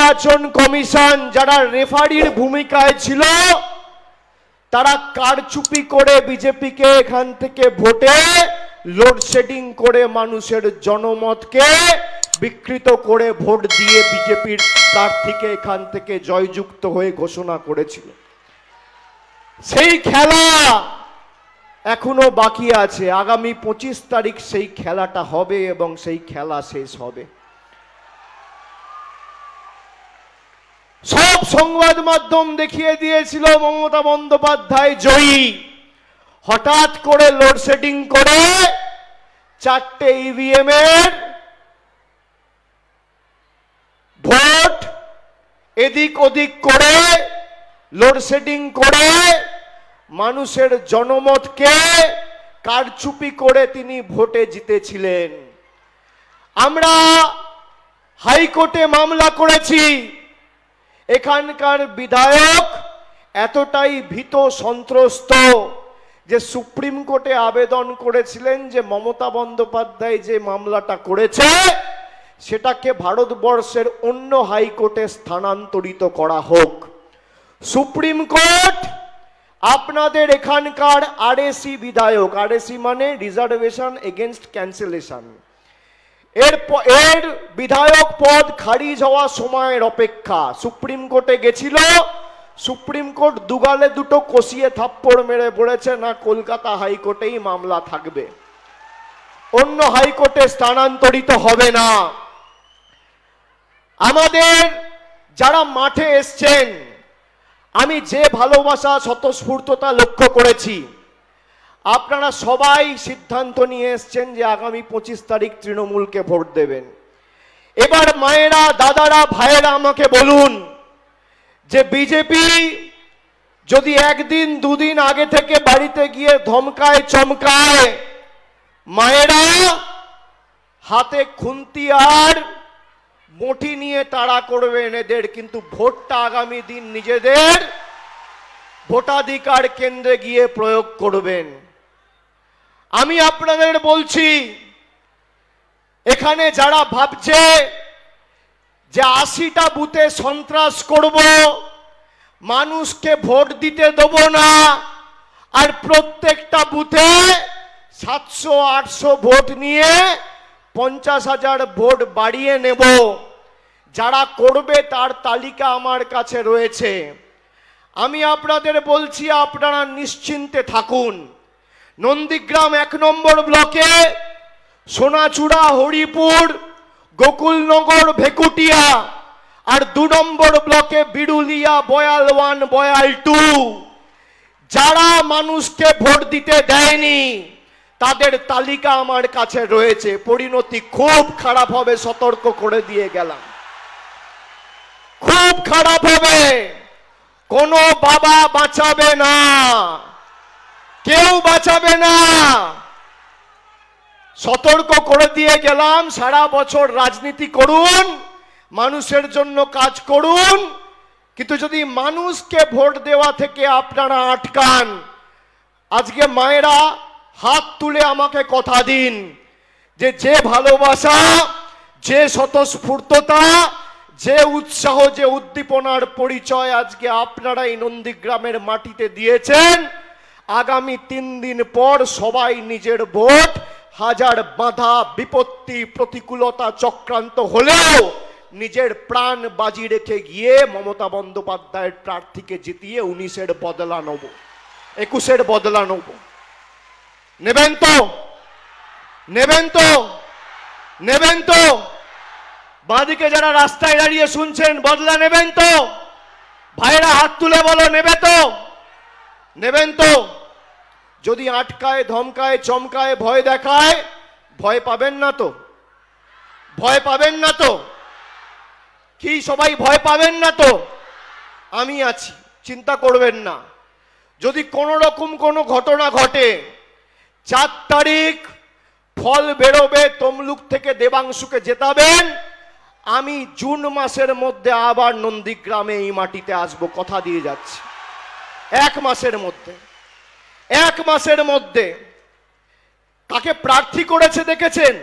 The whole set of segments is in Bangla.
নির্বাচন কমিশন যারা রেফারির ভূমিকায় ছিল তারা কারচুপি করে বিজেপিকে এখান থেকে ভোটে লোডশেডিং করে মানুষের জনমতকে বিকৃত করে ভোট দিয়ে বিজেপির প্রার্থীকে এখান থেকে জয়যুক্ত হয়ে ঘোষণা করেছিল। সেই খেলা এখনো বাকি আছে। আগামী 25 তারিখ সেই খেলাটা হবে এবং সেই খেলা শেষ হবে। সব সংবাদ মাধ্যম দেখিয়ে দিয়েছিল মমতা বন্দ্যোপাধ্যায় জয়ী। হঠাৎ করে লোডশেডিং করে 4টে ইভিএম এর ভোট এদিক ওদিক করে লোডশেডিং করে মানুষের জনমতকে কারচুপি করে তিনি ভোটে জিতেছিলেন। আমরা হাইকোর্টে মামলা করেছি। এখানকার বিধায়ক এতটাই ভীত সন্ত্রস্ত যে সুপ্রিম কোর্টে আবেদন করেছিলেন যে মমতা বন্দ্যোপাধ্যায় যে মামলাটা করেছে সেটাকে ভারতবর্ষের অন্য হাইকোর্টে স্থানান্তরিত করা হোক। সুপ্রিম কোর্ট আপনাদের এখানকার আরএসি বিধায়ক, আরএসি মানে রিজার্ভেশন এগেইনস্ট ক্যান্সেলেশন, এর বিধায়ক পদ খারিজ হওয়া সময়ের অপেক্ষা সুপ্রিম কোর্টে গেছিল। সুপ্রিম কোর্ট দুগালে দুটো কষিয়ে থাপ্পড় মেরে বলেছে না, কলকাতা হাইকোর্টেই মামলা থাকবে, অন্য হাইকোর্টে স্থানান্তরিত হবে না। আমাদের যারা মাঠে এসছেন, আমি যে ভালোবাসা স্বতঃস্ফূর্ততা লক্ষ্য করেছি, আপনারা সবাই সিদ্ধান্ত নিয়ে এসছেন যে আগামী 25 তারিখ তৃণমূলকে ভোট দেবেন। এবার মায়েরা, দাদারা, ভাইয়েরা আমাকে বলুন যে বিজেপি যদি একদিন দুদিন আগে থেকে বাড়িতে গিয়ে ধমকায় চমকায়, মায়েরা হাতে খুন্তি আর বটি নিয়ে তাড়া করবেন এদের, কিন্তু ভোটটা আগামী দিন নিজেদের ভোটাধিকার কেন্দ্রে গিয়ে প্রয়োগ করবেন। আমি আপনাদের বলছি, এখানে যারা ভাবছে যে 80টা বুথে সন্ত্রাস করব, মানুষকে ভোট দিতে দেব না, আর প্রত্যেকটা বুথে 700-800 ভোট নিয়ে 50,000 ভোট বাড়িয়ে নেব, যারা করবে তার তালিকা আমার কাছে রয়েছে। আমি আপনাদের বলছি, আপনারা নিশ্চিন্তে থাকুন। নন্দীগ্রাম 1 নম্বর ব্লকে সোনাচূড়া, হরিপুর, গোকুলনগর, ভেকুটিয়া, আর 2 নম্বর ব্লকে বিরুলিয়া, বয়াল 1, বয়াল 2, যারা মানুষকে ভোট দিতে দেয়নি তাদের তালিকা আমার কাছে রয়েছে। পরিণতি খুব খারাপ হবে, সতর্ক করে দিয়ে গেলাম, খুব খারাপ হবে। কোনো বাবা বাঁচাবে না, কেউ বাঁচাবে না, সতর্ক করে দিয়ে গেলাম। সারা বছর রাজনীতি করুন, মানুষের জন্য কাজ করুন, কিন্তু যদি মানুষকে ভোট দেওয়া থেকে আপনারা আটকান, আজকে মায়েরা হাত তুলে আমাকে কথা দিন যে ভালোবাসা, যে স্বতঃস্ফূর্ততা, যে উৎসাহ, যে উদ্দীপনার পরিচয় আজকে আপনারা এই নন্দীগ্রামের মাটিতে দিয়েছেন, আগামী 3 দিন পর সবাই নিজের ভোট, হাজার বাধা বিপত্তি প্রতিকূলতা চক্রান্ত হলেও নিজের প্রাণ বাজি রেখে গিয়ে মমতা বন্দ্যোপাধ্যায়ের প্রার্থীকে জিতিয়ে 19-এর বদলা নেব, 21-এর বদলা নেব। নেবেন তো? নেবেন তো? নেবেন তো? বাঁদিকে যারা রাস্তায় দাঁড়িয়ে শুনছেন, বদলা নেবেন তো? ভাইরা হাত তুলে বলো, নেবে তো? নেবেন তো? যদি আটকায়, ধমকায়, চমকায়, ভয় দেখায়, ভয় পাবেন না তো? ভয় পাবেন না তো? কি সবাই ভয় পাবেন না তো? আমি আছি, চিন্তা করবেন না। যদি কোনো রকম কোনো ঘটনা ঘটে, 4 তারিখ ফল বেরোবে, তমলুক থেকে দেবাংশুকে জেতাবেন, আমি জুন মাসের মধ্যে আবার নন্দীগ্রামে এই মাটিতে আসবো, কথা দিয়ে যাচ্ছি। 1 মাসের মধ্যে, 1 মাসের মধ্যে। কাকে প্রার্থী করেছে দেখেছেন?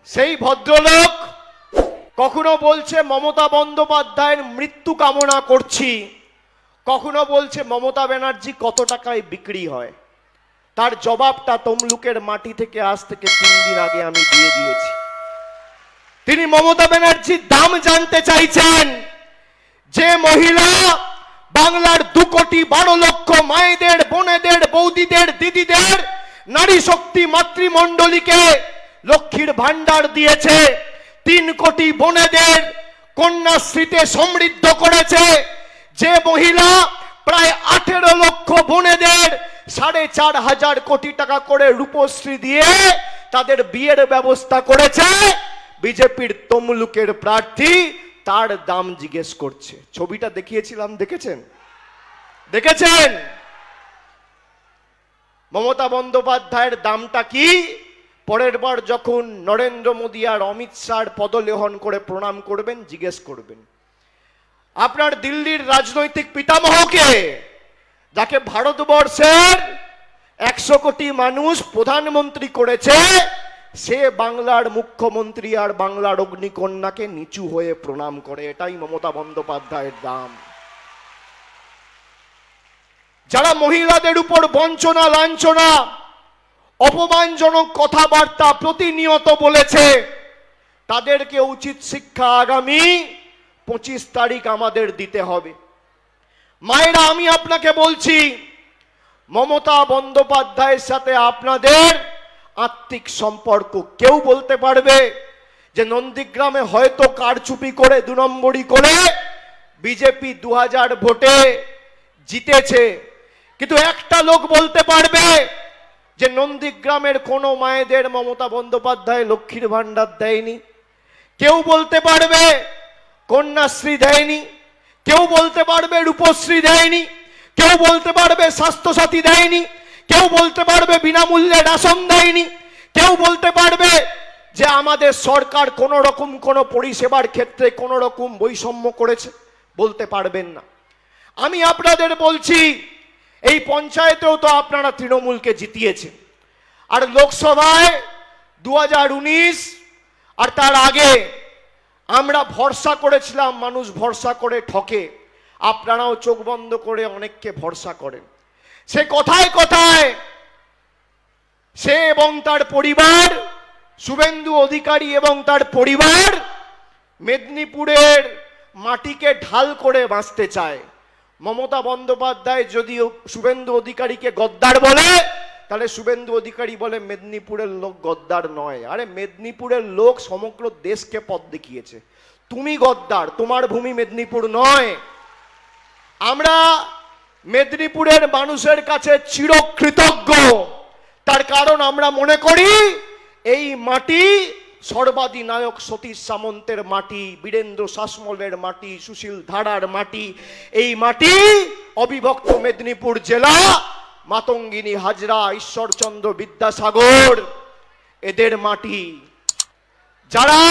সেই ভদ্রলোক কখনো বলছে মমতা বন্দ্যোপাধ্যায়ের মৃত্যু কামনা করছি, কখনো বলছে মমতা ব্যানার্জি কত টাকায় বিক্রি হয়। তার জবাবটা তমলুকের মাটি থেকে আজ থেকে 3 দিন আগে আমি দিয়ে দিয়েছি। তিনি মমতা ব্যানার্জির দাম জানতে চাইছেন। যে মহিলা বাংলার 2,12,00,000 মায়েদের, বোনেদের, বৌদিদের, দিদিদের, নারী শক্তি মাতৃমণ্ডলীকে লক্ষ্মীর ভান্ডার দিয়েছে, 3 কোটি বোনেদের কন্যাশ্রীতে সমৃদ্ধ করেছে, যে মহিলা প্রায় 18 লক্ষ বোনেদের 4,500 কোটি টাকা করে রূপশ্রী দিয়ে তাদের বিয়ের ব্যবস্থা করেছে, বিজেপির তমলুকের প্রার্থী তার দাম জিজ্ঞেস করছে। ছবিটা দেখিয়েছিলাম, দেখেছেন? দেখেছেন মমতা বন্দ্যোপাধ্যায়ের দামটা কি? পরের বার যখন নরেন্দ্র মোদী আর অমিত শাহর পদলেহন করে প্রণাম করবেন, জিজ্ঞেস করবেন আপনার দিল্লির রাজনৈতিক পিতামহকে, যাকে ভারতবর্ষের 100 কোটি মানুষ প্রধানমন্ত্রী করেছে, সে বাংলার মুখ্যমন্ত্রী আর বাংলার অগ্নিকন্যাকে নিচু হয়ে প্রণাম করে। এটাই মমতা বন্দ্যোপাধ্যায়ের দাম। যারা মহিলাদের উপর বঞ্চনা, লাঞ্ছনা, অপমানজনক কথাবার্তা প্রতিনিয়ত বলেছে, তাদেরকে উচিত শিক্ষা আগামী 25 তারিখ আমাদের দিতে হবে। মায়েরা, আমি আপনাকে বলছি, মমতা বন্দ্যোপাধ্যায়ের সাথে আপনাদের আত্মিক সম্পর্ক। কেউ বলতে পারবে যে নন্দীগ্রামে হয়তো কারচুপি করে, 2 নম্বরি করে বিজেপি 2000 ভোটে জিতেছে, কিন্তু একটা লোক বলতে পারবে যে নন্দীগ্রামের কোনো মায়েদের মমতা বন্দ্যোপাধ্যায় লক্ষ্মীর ভান্ডার দেয়নি? কেউ বলতে পারবে কন্যাশ্রী দেয়নি? কেউ বলতে পারবে রূপশ্রী দেয়নি? কেউ বলতে পারবে স্বাস্থ্যসাথী দেয়নি? কেউ বলতে পারবে বিনামূল্যে রেশন দেয়নি? কেউ বলতে পারবে যে আমাদের সরকার কোন রকম কোন পরিষেবার ক্ষেত্রে কোন রকম বৈষম্য করেছে? বলতে পারবেন না। আমি আপনাদের বলছি, এই পঞ্চায়েতেও তো আপনারা তৃণমূলকে জিতিয়েছেন, আর লোকসভায় 2019 আর তার আগে আমরা ভরসা করেছিলাম, মানুষ ভরসা করে ঠকে, আপনারাও চোখ বন্ধ করে অনেককে ভরসা করেন। সে কথায় কথায় সে এবং তার পরিবার, শুভেন্দু অধিকারী এবং তার পরিবার মেদিনীপুরের মাটিকে ঢাল করে বাঁচতে চায়। মমতা বন্দ্যোপাধ্যায় যদি শুভেন্দু অধিকারীকে গদ্দার বলে, তাহলে শুভেন্দু অধিকারী বলে মেদিনীপুরের লোক গদ্দার নয়। আরে মেদিনীপুরের লোক সমগ্র দেশকে পথ দেখিয়েছে, তুমি গদ্দার, তোমার ভূমি মেদিনীপুর নয়। আমরা মেদিনীপুরের মানুষের কাছে চিরকৃতজ্ঞ, তার কারণ আমরা মনে করি এই মাটি সর্বাধিনায়ক সতীশ সামন্তের মাটি, বীরেন্দ্র শাসমলের মাটি, সুশীল ধারার মাটি। এই মাটি অবিভক্ত মেদিনীপুর জেলা, মাতঙ্গিনী হাজরা, ঈশ্বরচন্দ্র বিদ্যাসাগর এদের মাটি। যারা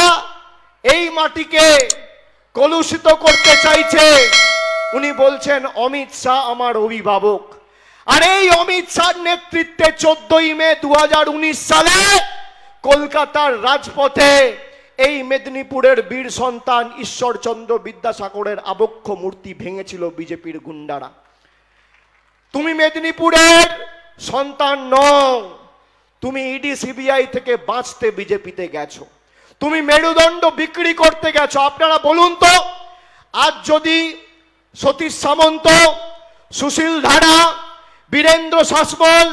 এই মাটিকে কলুষিত করতে চাইছে, উনি বলছেন অমিত শাহ আমার অভিভাবক। আর এই অমিত শাহর নেতৃত্বে 14ই মে 2019 সালে কলকাতার রাজপথে এই মেদিনীপুরের বীর সন্তান ঈশ্বরচন্দ্র বিদ্যাসাগরের আবক্ষ মূর্তি ভেঙেছিল বিজেপির গুন্ডারা। তুমি মেদিনীপুরের সন্তান নও, তুমি ইডি সিবিআই থেকে বাঁচতে বিজেপিতে গেছো, তুমি মেরুদণ্ড বিক্রি করতে গেছো। আপনারা বলুন তো, আজ যদি সতীশ সামন্ত, সুশীল ধারা, বীরেন্দ্র শাসমল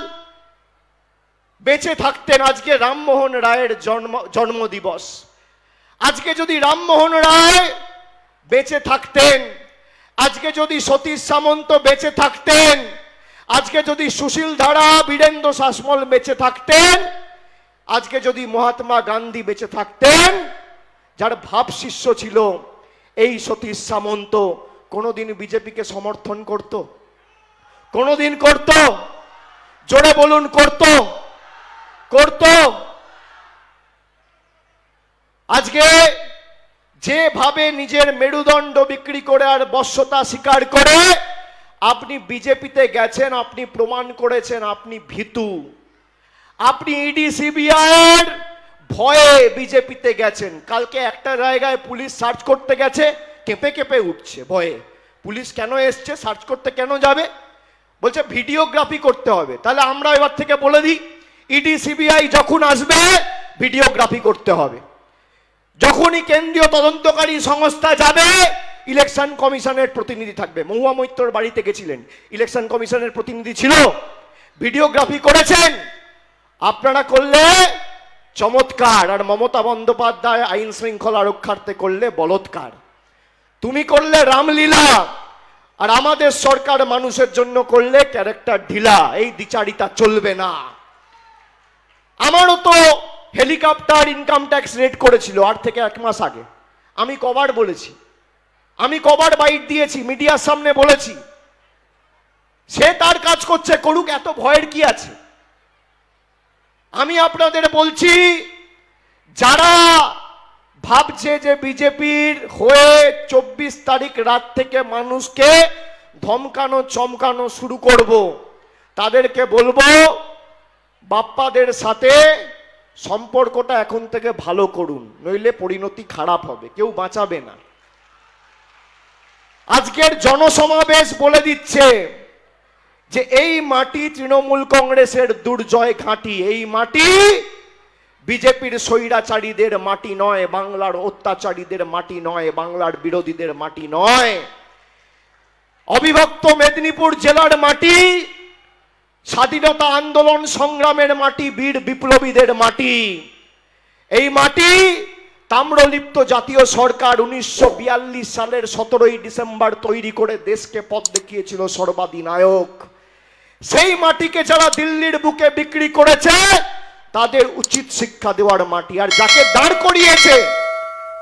বেঁচে থাকতেন, আজকে রামমোহন রায়ের জন্মদিবস, আজকে যদি রামমোহন রায় বেঁচে থাকতেন, আজকে যদি সতীশ সামন্ত বেঁচে থাকতেন, আজকে যদি সুশীল ধারা, বীরেন্দ্র শাসমল বেঁচে থাকতেন, আজকে যদি মহাত্মা গান্ধী বেঁচে থাকতেন, যার ভাব শিষ্য ছিল এই সতীশ সামন্ত, কোনোদিন বিজেপিকে সমর্থন করত? কোনোদিন করত? জোরে বলুন, করত? করত? আজকে যেভাবে নিজের মেরুদণ্ড বিক্রি করে আর বশ্যতা স্বীকার করে আপনি বিজেপিতে গেছেন, আপনি প্রমাণ করেছেন আপনি ভীতু। আপনি ইডি সিবিআইয়ের ভয়ে বিজেপিতে গেছেন। কালকে একটা জায়গায় পুলিশ সার্চ করতে গেছে, কেঁপে কেঁপে উঠছে ভয়ে। পুলিশ কেন এসছে, সার্চ করতে কেন যাবে? বলছে ভিডিওগ্রাফি করতে হবে। তাহলে আমরা এবার থেকে বলে দিই, ইডি সিবিআই যখন আসবে ভিডিওগ্রাফি করতে হবে। যখনই কেন্দ্রীয় তদন্তকারী সংস্থা যাবে, ইলেকশন কমিশনের প্রতিনিধি থাকবে। মহুয়া মৈত্রর বাড়িতে গেছিলেন, ইলেকশন কমিশনের প্রতিনিধি ছিল, ভিডিওগ্রাফি করেছেন। আপনারা করলে চমৎকার, আর মমতা বন্দ্যোপাধ্যায় আইন শৃঙ্খলা রক্ষার্থে করলে বলৎকার। তুমি করলে রামলীলা, আর আমাদের সরকার মানুষের জন্য করলে ক্যারেক্টার ঢিলা। এই দ্বিচারিতা চলবে না। আমারও তো হেলিকপ্টার ইনকাম ট্যাক্স রেড করেছিল আর থেকে 1 মাস আগে। আমি কবার বলেছি, আমি কবার বাইট দিয়েছি, মিডিয়ার সামনে বলেছি। সে তার কাজ করছে, করুক, এত ভয়ের কি আছে? আমি আপনাদের বলছি, যারা ভাবছে যে বিজেপির হয়ে 24 তারিখ রাত থেকে মানুষকে ধমকানো চমকানো শুরু করব, তাদেরকে বলবো বাপ্পাদের সাথে সম্পর্কটা এখন থেকে ভালো করুন, নইলে পরিণতি খারাপ হবে, কেউ বাঁচাবে না। আজকের জনসমাবেশ বলে দিচ্ছে যে এই মাটি তৃণমূল কংগ্রেসের দুর্জয় ঘাঁটি। এই মাটি বিজেপির স্বৈরাচারীদের মাটি নয়, বাংলার অত্যাচারীদের মাটি নয়, বাংলার বিরোধীদের মাটি নয়। অবিভক্ত মেদিনীপুর জেলার মাটি, স্বাধীনতা আন্দোলন সংগ্রামের মাটি, বীর বিপ্লবীদের মাটি। এই মাটি তাম্রলিপ্ত জাতীয় সরকার 1942 সালের 17ই ডিসেম্বর তৈরি করে দেশকে পথ দেখিয়েছিল সর্বাধিনায়ক। সেই মাটিকে যারা দিল্লির বুকে বিক্রি করেছে, তাদের উচিত শিক্ষা দেওয়ার মাটি। আর যাকে দাঁড় করিয়েছে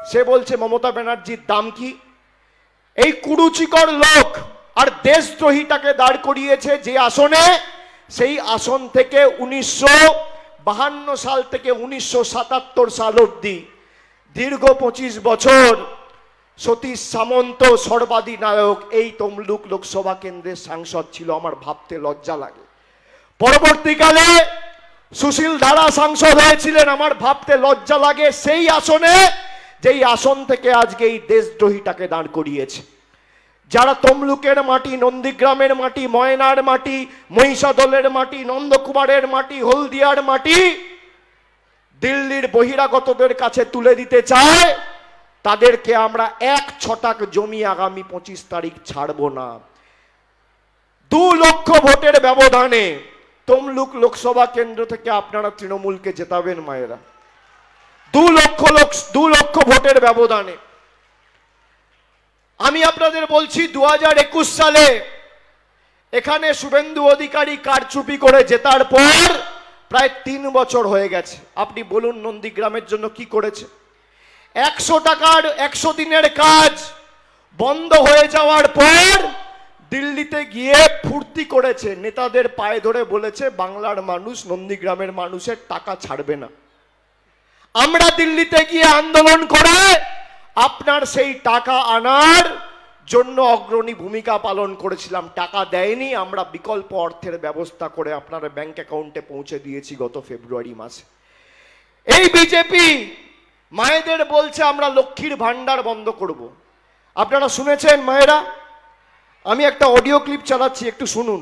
সে বলছে মমতা ব্যানার্জির দাম কি? এই কুরুচিকর লোক আর দেশদ্রোহীটাকে দাঁড় করিয়েছে যে আসনে, সেই আসন থেকে 1952 সাল থেকে 1977 সাল অবধি দীর্ঘ 25 বছর সতীশ সামন্ত সর্বাধিনায়ক এই তমলুক লোকসভা কেন্দ্রের সাংসদ ছিল। আমার ভাবতে লজ্জা লাগে। পরবর্তীকালে সুশীল ধারা সাংসদ হয়েছিলেন। আমার ভাবতে লজ্জা লাগে সেই আসনে, যেই আসন থেকে আজকে এই দেশদ্রোহীটাকে দাঁড় করিয়েছে। যারা তমলুকের মাটি, নন্দীগ্রামের মাটি, ময়নার মাটি, মহিষাদলের মাটি, নন্দকুমারের মাটি, হলদিয়ার মাটি দিল্লির বহিরাগতদের কাছে তুলে দিতে চায়, তাদেরকে আমরা 1 ছটাক জমি আগামী 25 তারিখ ছাড়ব না। 2 লক্ষ ভোটের ব্যবধানে তমলুক লোকসভা কেন্দ্র থেকে আপনারা তৃণমূলকে জেতাবেন মায়েরা। 2 লক্ষ ভোটের ব্যবধানে। আমি আপনাদের বলছি 2021 সালে এখানে শুভেন্দু অধিকারী কারচুপি করে জেতার পর প্রায় 3 বছর হয়ে গেছে। আপনি বলুন নন্দীগ্রামের জন্য কি করেছে? 100 টাকার 100 দিনের কাজ বন্ধ হয়ে যাওয়ার পর দিল্লিতে গিয়ে ফুর্তি করেছে, নেতাদের পায়ে ধরে বলেছে বাংলার মানুষ, নন্দীগ্রামের মানুষের টাকা ছাড়বে না। আমরা দিল্লিতে গিয়ে আন্দোলন করে আপনার সেই টাকা আনার জন্য অগ্রণী ভূমিকা পালন করেছিলাম। টাকা দেয়নি, আমরা বিকল্প অর্থের ব্যবস্থা করে আপনার ব্যাংক অ্যাকাউন্টে পৌঁছে দিয়েছি গত ফেব্রুয়ারি মাসে। এই বিজেপি মায়েদের বলছে আমরা লক্ষ্মীর ভান্ডার বন্ধ করব। আপনারা শুনেছেন মায়েরা? আমি একটা অডিও ক্লিপ চালাচ্ছি, একটু শুনুন।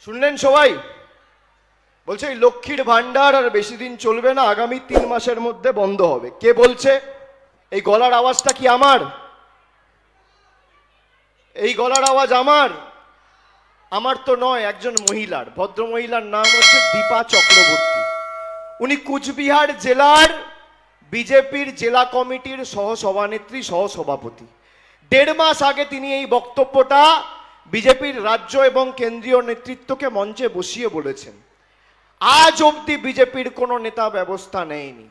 শুনলেন সবাই? বলছে এই লক্ষ্মীর ভান্ডার আর বেশি দিন চলবে না, আগামী 3 মাসের মধ্যে বন্ধ হবে। কে বলছে? এই গলার আওয়াজটা কি আমার? এই গলার আওয়াজ আমার? আমার তো নয়, একজন মহিলার, ভদ্র মহিলার নাম হচ্ছে দীপা চক্রবর্তী। উনি কুচবিহার জেলার বিজেপির জেলা কমিটির সহসভানেত্রী, সহসভাপতি। 1.5 মাস আগে তিনি এই বক্তব্যটা বিজেপির রাজ্য এবং কেন্দ্রীয় নেতৃত্বকে মঞ্চে বসিয়ে বলেছেন। আজ অবধি বিজেপির কোনো নেতা ব্যবস্থা নেয়নি।